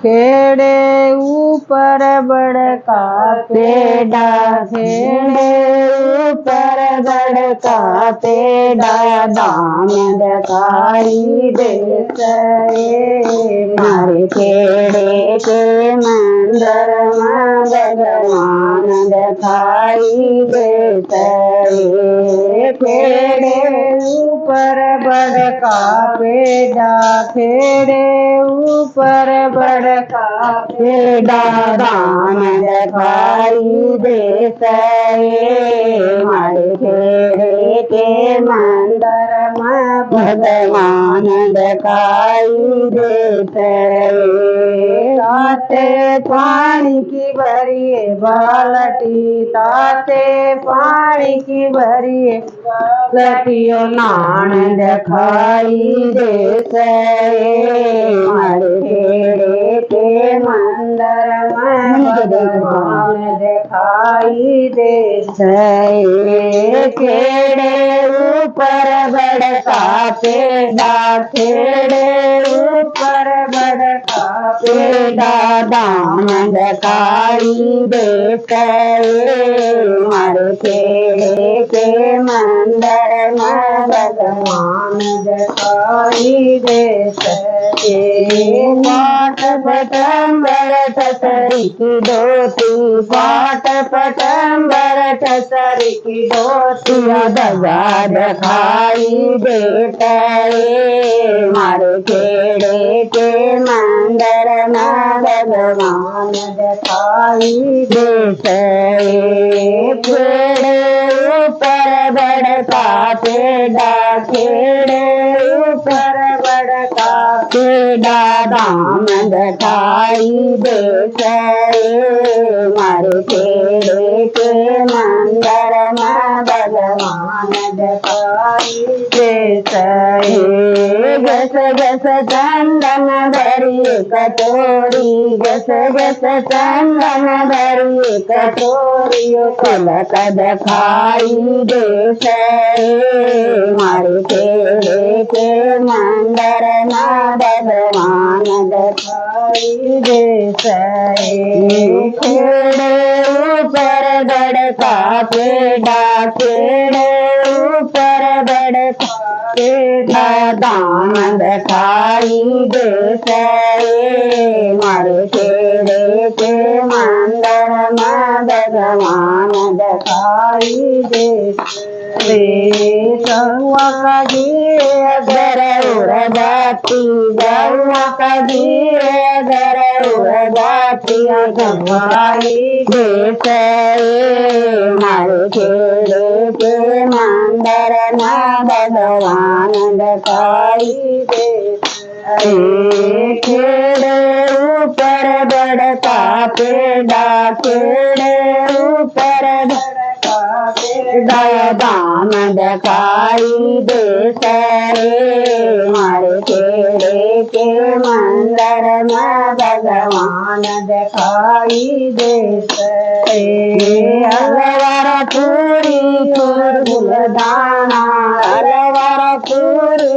खेड़े ऊपर बड़का पेड़ा, खेड़े ऊपर बड़का पेड़ा, दाम दिखाई देत मारे खेड़े के मंदिर में भगवान दिखाई देत खेड़े ऊपर बड़का पेड़ा, खेड़े ऊपर बड़का पेड़ा, दाम दिखाई देत हमारे खेड़े के मंदिर में भगवान दिखाई देत ताते पानी की भरी बाल्टी, ताते पानी की भरी बाल्टियों नान दिखाई देत हमारे खेड़े के मंदिर में भगवान दिखाई देत खेड़े ऊपर बड़का पेड़ा, खेड़े ऊपर बड़का पेड़ा, दाम दिखाई देत हमारे खेड़े के मंदिर में भगवान दिखाई देत पाट पटंबर ठसरी की धोती, पाट पटंबर ठसरी की धोती, दगा दिखाई देत हमारे खेड़े के मंदिर में भगवान दिखाई देत खेड़े ऊपर बड़का पेड़ा, खेड़े ऊपर बड़का पेड़ा, दाम दिखाई देत हमारे खेड़े के मंदिर में भगवान दिखाई देत गस गस चंदन भरी कटोरी, गस गस चंदन भरी कटोरी, तिलक दिखाई देत हमारे खेड़े के मंदिर में भगवान दिखाई देत खेड़े ऊपर बड़का पेड़ा, खेड़े ऊपर बड़का पेड़ा, दाम दिखाई देत हमारे खेड़े के मंदिर में भगवान दिखाई देत गौआ का घी अगर उड़ जाती, गौआ का घी अगर उड़ जाती, दिखाई देत हमारे खेड़े के मंदिर में भगवान दिखाई देत खेड़े ऊपर बड़का पेड़ा, खेड़े ऊपर बड़का पेड़ा, दाम दिखाई देत हमारे खेड़े के मंदिर में भगवान दिखाई देत अलवर पूरी फूलदाना, अलवर पूरी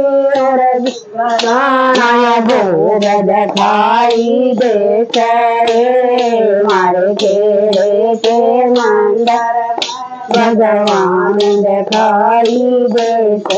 दाना, भोग दिखाई देत हमारे खेड़े के मंदिर भगवान दिखाई देत।